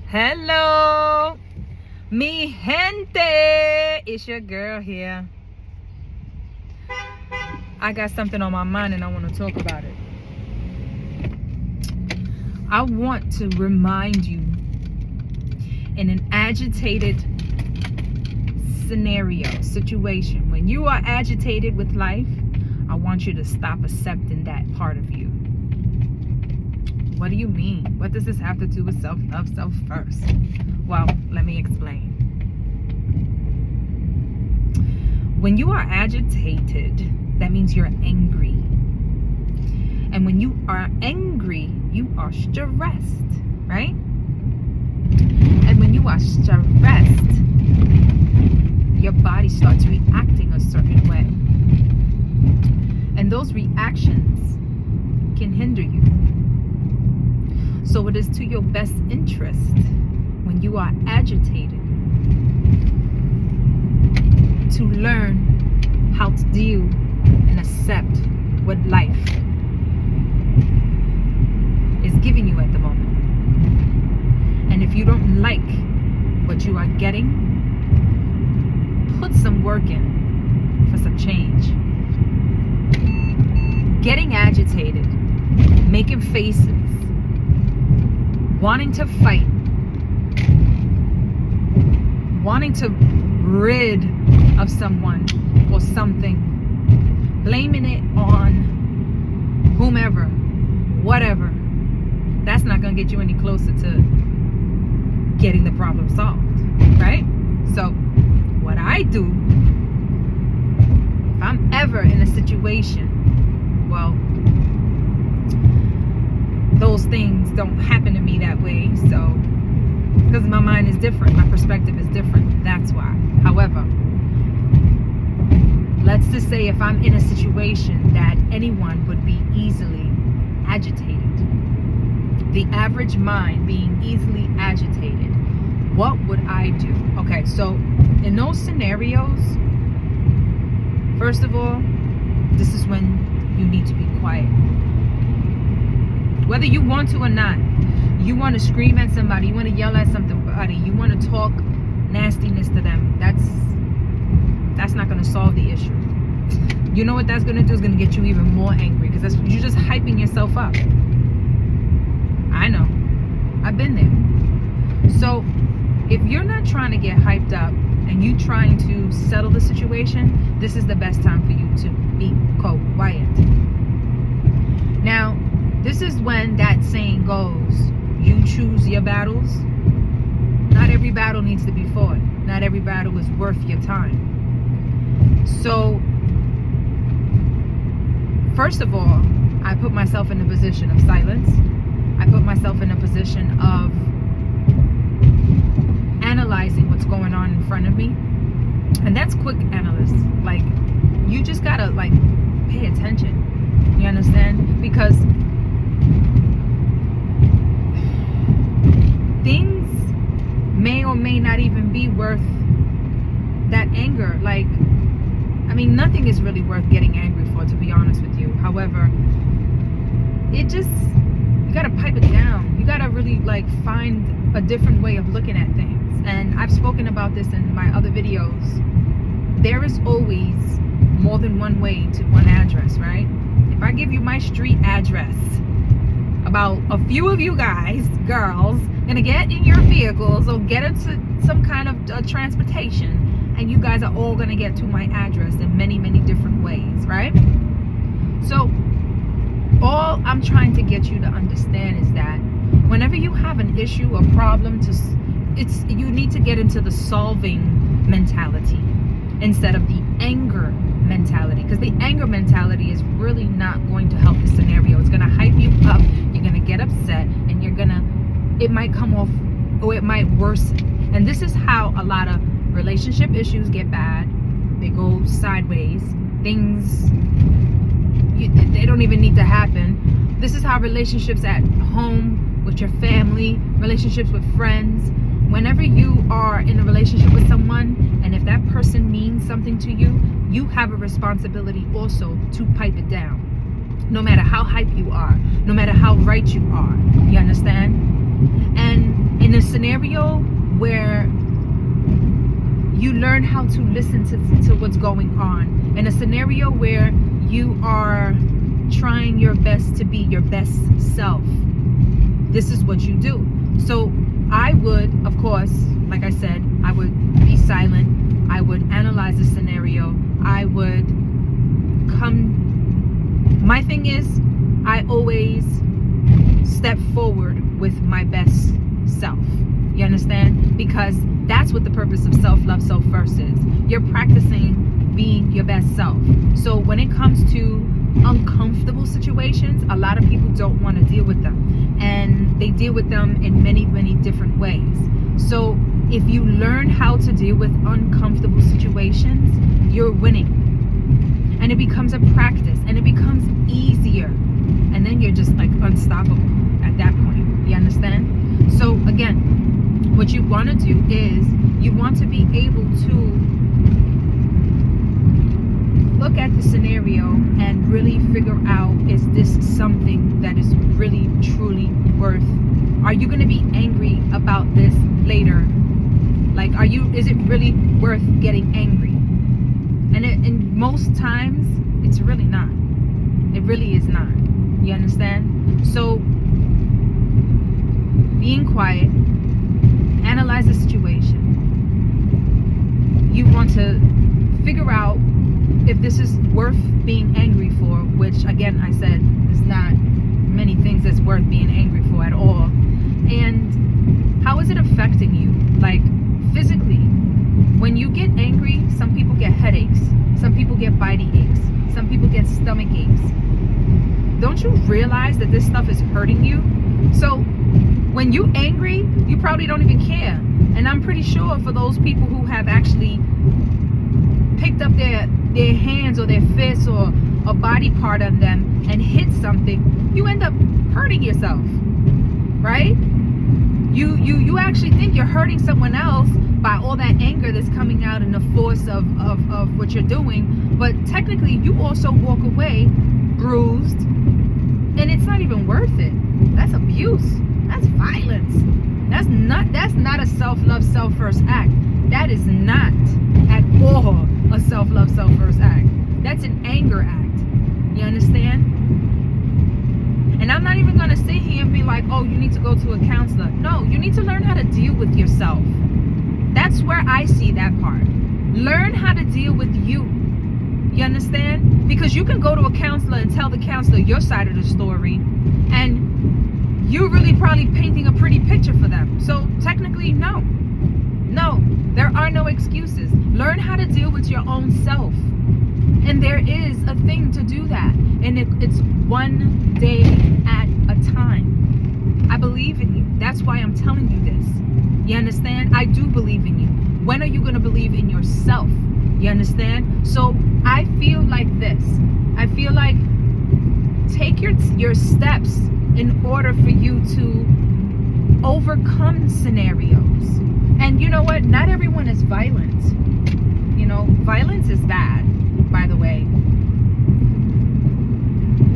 Hello, mi gente. It's your girl here. I got something on my mind and I want to talk about it. I want to remind you, in an agitated situation, when you are agitated with life, I want you to stop accepting that part of you. What do you mean? What does this have to do with self-love, self first? Well, let me explain. When you are agitated, that means you're angry. And when you are angry, you are stressed, right? And when you are stressed, your body starts reacting a certain way. And those reactions can hinder you. So it is to your best interest when you are agitated to learn how to deal and accept what life is giving you at the moment. And if you don't like what you are getting, put some work in for some change. Getting agitated, making faces, wanting to fight, wanting to rid of someone or something, blaming it on whomever, whatever, that's not going to get you any closer to getting the problem solved, right? So what I do, if I'm ever in a situation, well, those things don't happen to me that way, so because my mind is different, my perspective is different, that's why. However, let's just say if I'm in a situation that anyone would be easily agitated, the average mind being easily agitated, what would I do? Okay, so in those scenarios, first of all, this is when you need to be quiet. Whether you want to or not, you want to scream at somebody, you want to yell at somebody, you want to talk nastiness to them, that's not going to solve the issue. You know what that's going to do? Is going to get you even more angry, because you're just hyping yourself up. I know, I've been there. So if you're not trying to get hyped up and you trying to settle the situation, this is the best time for you to be quiet. Now, this is when that saying goes, you choose your battles. Not every battle needs to be fought. Not every battle is worth your time. So, first of all, I put myself in a position of silence. I put myself in a position of analyzing what's going on in front of me. And that's quick analysis. Like, you just gotta, pay attention. You understand? Because things may or may not even be worth that anger. Nothing is really worth getting angry for, to be honest with you. However, you gotta pipe it down. You gotta really find a different way of looking at things. And I've spoken about this in my other videos. There is always more than one way to one address, right? If I give you my street address, about a few of you guys, girls, gonna get in your vehicles or get into some kind of transportation, and you guys are all gonna get to my address in many, many different ways, right? So all I'm trying to get you to understand is that whenever you have an issue, a problem, you need to get into the solving mentality instead of the anger mentality, because the anger mentality is really not going to help the scenario. It's going to hype you up, you're going to get upset, and it might come off, or it might worsen. And this is how a lot of relationship issues get bad. They go sideways. Things, they don't even need to happen. This is how relationships at home, with your family, relationships with friends, whenever you are in a relationship with someone, and if that person means something to you, you have a responsibility also to pipe it down. No matter how hype you are, no matter how right you are. You understand? And in a scenario where you learn how to listen to what's going on, in a scenario where you are trying your best to be your best self, this is what you do. So I would, of course, like I said, I would be silent. I would analyze the scenario. I would my thing is, I always step forward with my best self. You understand? Because that's what the purpose of self-love, self-first is. You're practicing being your best self. So when it comes to uncomfortable situations, a lot of people don't want to deal with them. And they deal with them in many, many different ways. So if you learn how to deal with uncomfortable situations, you're winning. And it becomes a practice, and it becomes easier. And then you're just like unstoppable at that point. You understand? So again, what you want to do is you want to be able to look at the scenario and really figure out, is this something that is really truly worth? Are you going to be angry about this later? Like, is it really worth getting angry? And most times it's really not. It really is not. You understand? So being quiet, analyze the situation. You want to figure out if this is worth being angry for, which again I said is not many things that's worth being angry for at all. And how is it affecting you? Like physically, when you get angry, some people get headaches, some people get bitey aches, some people get stomach aches. Don't you realize that this stuff is hurting you? So when you're angry, you probably don't even care. And I'm pretty sure for those people who have actually picked up their hands or their fists or a body part on them and hit something, you end up hurting yourself, right? You actually think you're hurting someone else by all that anger that's coming out in the force of what you're doing, but technically you also walk away bruised, and it's not even worth it. That's abuse. That's violence. That's not a self-love, self-first act. That is not at all a self-love, self-first act. That's an anger act. You understand? And I'm not even going to sit here and be like, oh, you need to go to a counselor. No, you need to learn how to deal with yourself. That's where I see that part. Learn how to deal with you. You understand? Because you can go to a counselor and tell the counselor your side of the story, and you're really probably painting a pretty picture for them. So technically, no, there are no excuses. Learn how to deal with your own self. And there is a thing to do that. And it's one day at a time. I believe in you. That's why I'm telling you this. You understand? I do believe in you. When are you going to believe in yourself? You understand? So I feel like this. I feel like take your steps in order for you to overcome scenarios. And you know what? Not everyone is violent. You know, violence is bad, by the way.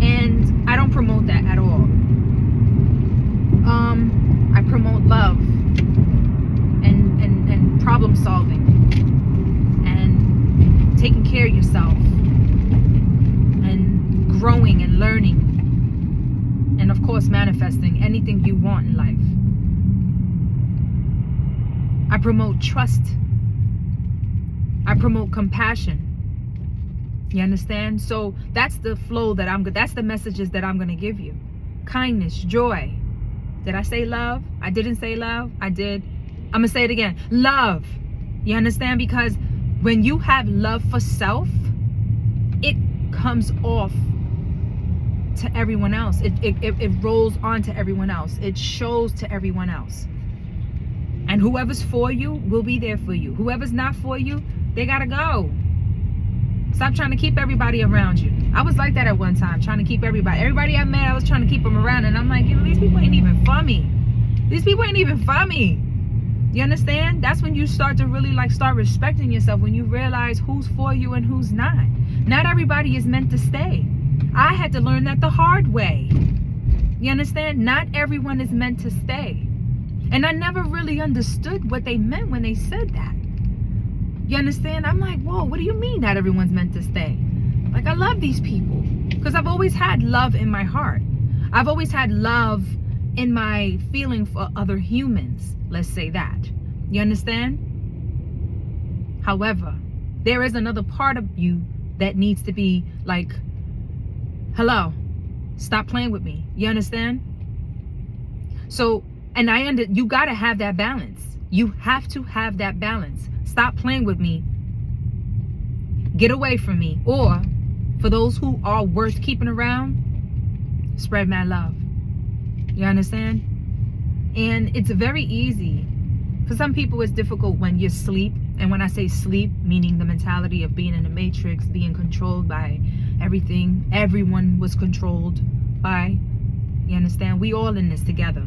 And I don't promote that at all. I promote love and problem solving and taking care of yourself and growing and learning, and of course manifesting anything you want in life. I promote trust. I promote compassion. You understand? So that's the flow that's the messages that I'm going to give you. Kindness, joy. Did I say love? I didn't say love. I did. I'm going to say it again. Love. You understand? Because when you have love for self, it comes off to everyone else. It rolls on to everyone else. It shows to everyone else. And whoever's for you will be there for you. Whoever's not for you, they got to go. Stop trying to keep everybody around you. I was like that at one time, trying to keep everybody I met, I was trying to keep them around. And I'm like, you know, these people ain't even for me. These people ain't even for me. You understand? That's when you start to really start respecting yourself, when you realize who's for you and who's not. Not everybody is meant to stay. I had to learn that the hard way. You understand? Not everyone is meant to stay. And I never really understood what they meant when they said that. You understand? I'm like, whoa, what do you mean not everyone's meant to stay? Like, I love these people because I've always had love in my heart. I've always had love in my feeling for other humans. Let's say that. You understand? However, there is another part of you that needs to be like, hello, stop playing with me. You understand? So, and you got to have that balance. You have to have that balance. Stop playing with me. Get away from me. Or for those who are worth keeping around, spread my love. You understand? And it's very easy. For some people, it's difficult when you sleep. And when I say sleep, meaning the mentality of being in the matrix, being controlled by everything. Everyone was controlled by. You understand? We all in this together.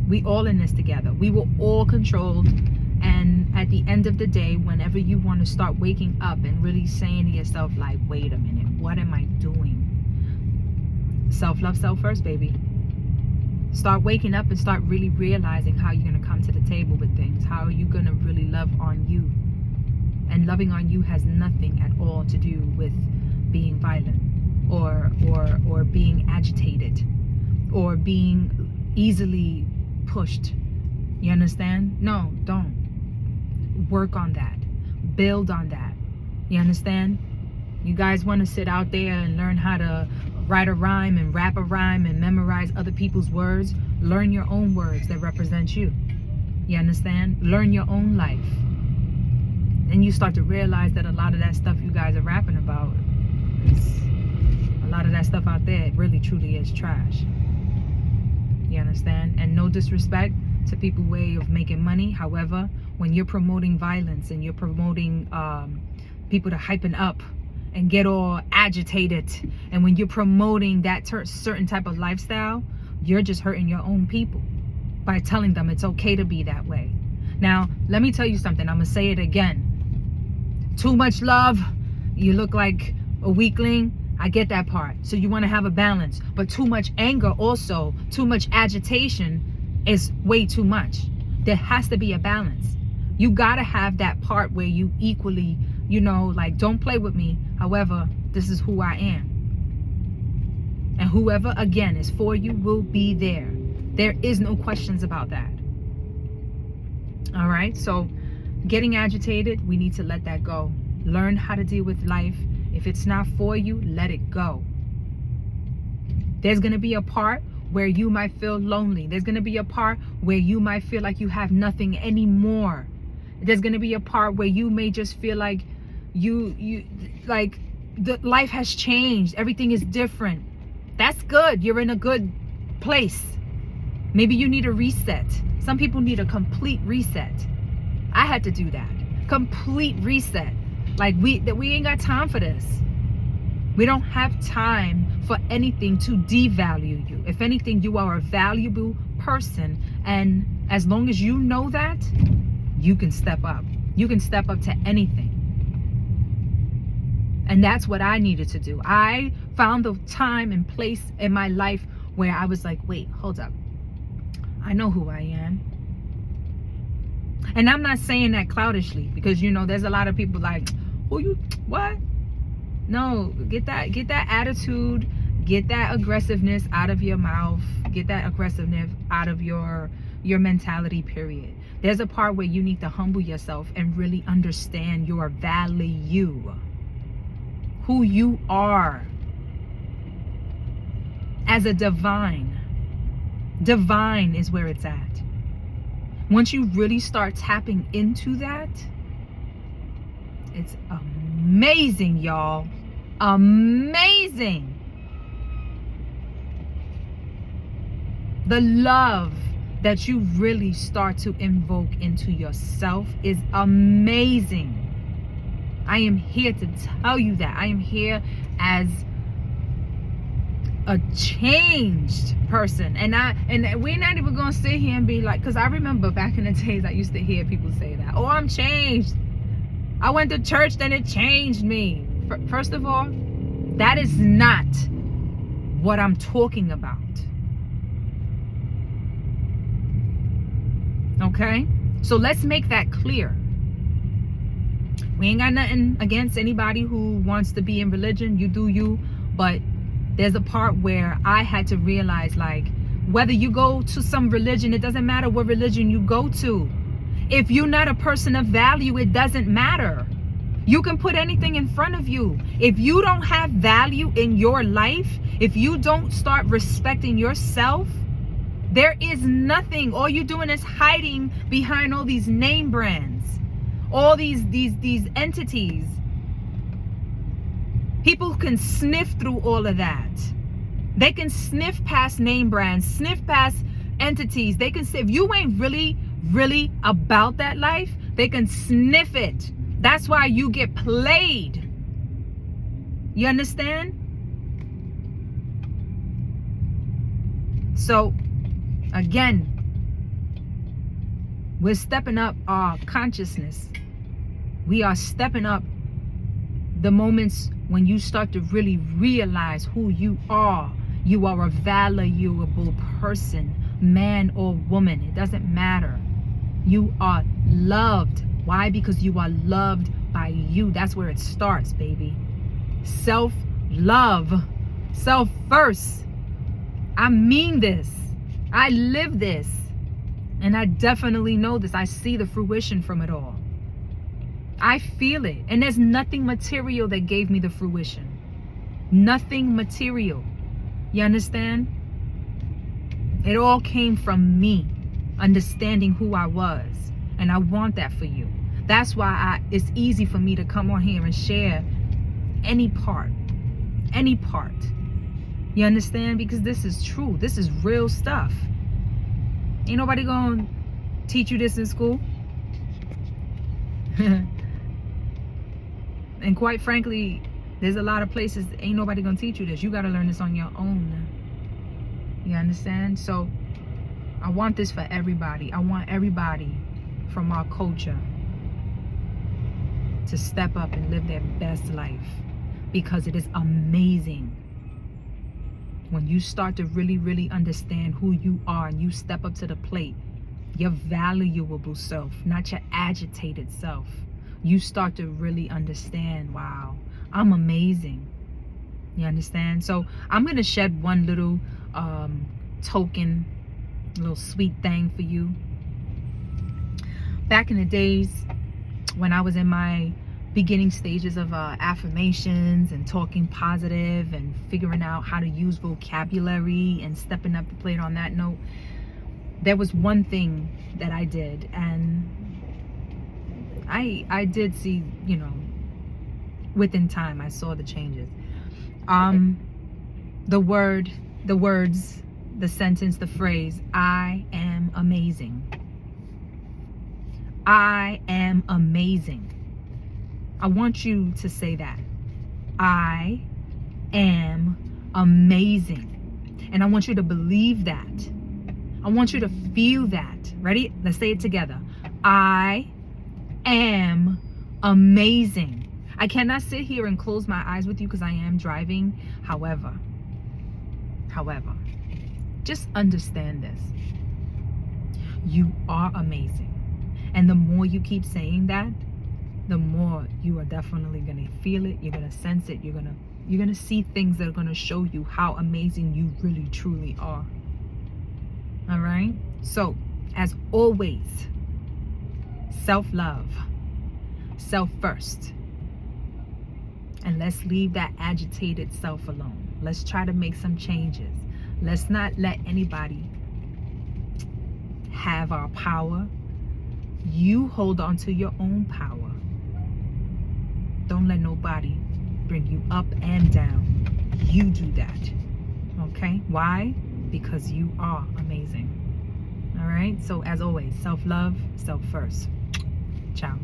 We all in this together. We were all controlled. And at the end of the day, whenever you want to start waking up and really saying to yourself, like, wait a minute, what am I doing? Self-love, self first, baby. Start waking up and start really realizing how you're going to come to the table with things. How are you going to really love on you? And loving on you has nothing at all to do with being violent or being agitated or being easily pushed. You understand? No, don't. Work on that. Build on that. You understand? You guys want to sit out there and learn how to write a rhyme and rap a rhyme and memorize other people's words? Learn your own words that represent you. You understand? Learn your own life. And you start to realize that a lot of that stuff you guys are rapping about, a lot of that stuff out there really truly is trash. You understand? And no disrespect to people's way of making money. However, when you're promoting violence and you're promoting people to hyping up and get all agitated, and when you're promoting that certain type of lifestyle, you're just hurting your own people by telling them it's okay to be that way. Now, let me tell you something. I'm gonna say it again. Too much love, you look like a weakling. I get that part. So you want to have a balance. But too much anger also, too much agitation is way too much. There has to be a balance. You got to have that part where you equally, you know, like, don't play with me. However, this is who I am. And whoever, again, is for you will be there. There is no questions about that. All right. So getting agitated, we need to let that go. Learn how to deal with life. If it's not for you, let it go. There's going to be a part where you might feel lonely. There's going to be a part where you might feel like you have nothing anymore. There's going to be a part where you may just feel like the life has changed. Everything is different. That's good. You're in a good place. Maybe you need a reset. Some people need a complete reset. I had to do that. Complete reset. Like, we ain't got time for this. We don't have time for anything to devalue you. If anything, you are a valuable person. And as long as you know that, you can step up. You can step up to anything. And that's what I needed to do. I found the time and place in my life where I was like, wait, hold up. I know who I am. And I'm not saying that cloudishly, because, you know, there's a lot of people like, who you, what? No, get that attitude, get that aggressiveness out of your mouth, get that aggressiveness out of your mentality, period. There's a part where you need to humble yourself and really understand your value, who you are as a divine. Divine is where it's at. Once you really start tapping into that, it's amazing, y'all. Amazing. The love that you really start to invoke into yourself is amazing. I am here to tell you that. I am here as a changed person. And we're not even gonna sit here and be like, because I remember back in the days I used to hear people say that, oh, I'm changed. I went to church, then it changed me. First of all, that is not what I'm talking about. Okay? So let's make that clear. We ain't got nothing against anybody who wants to be in religion. You do you. But there's a part where I had to realize, like, whether you go to some religion, it doesn't matter what religion you go to. If you're not a person of value, it doesn't matter. You can put anything in front of you. If you don't have value in your life, if you don't start respecting yourself, there is nothing. All you're doing is hiding behind all these name brands, all these entities. People can sniff through all of that. They can sniff past name brands, sniff past entities. They can say, if you ain't really about that life, they can sniff it. That's why you get played. You understand? So, again, we're stepping up our consciousness. We are stepping up the moments when you start to really realize who you are. You are a valuable person, man or woman. It doesn't matter. You are loved. Why? Because you are loved by you. That's where it starts, baby. Self-love. Self first. I mean this. I live this. And I definitely know this. I see the fruition from it all. I feel it. And there's nothing material that gave me the fruition. Nothing material. You understand? It all came from me understanding who I was. And I want that for you. That's why it's easy for me to come on here and share any part. Any part. You understand? Because this is true. This is real stuff. Ain't nobody gonna teach you this in school. And quite frankly, there's a lot of places ain't nobody gonna teach you this. You gotta learn this on your own. You understand? So I want this for everybody. I want everybody from our culture to step up and live their best life, because it is amazing when you start to really understand who you are and you step up to the plate. Your valuable self, not your agitated self. You start to really understand, wow, I'm amazing. You understand? So I'm going to shed one little token, little sweet thing for you. Back in the days when I was in my beginning stages of affirmations and talking positive and figuring out how to use vocabulary and stepping up the plate on that note, there was one thing that I did, and I did see, you know, within time I saw the changes. The words, the sentence, the phrase, I am amazing. I am amazing. I want you to say that. I am amazing. And I want you to believe that. I want you to feel that. Ready? Let's say it together. I am amazing. I cannot sit here and close my eyes with you because I am driving. However, just understand this. You are amazing. And the more you keep saying that, the more you are definitely going to feel it. You're going to sense it. You're going to see things that are going to show you how amazing you really truly are. All right? So, as always, self-love, self first. And let's leave that agitated self alone. Let's try to make some changes. Let's not let anybody have our power. You hold on to your own power. Don't let nobody bring you up and down. You do that. Okay? Why? Because you are amazing. All right? So as always, self-love, self first. Ciao.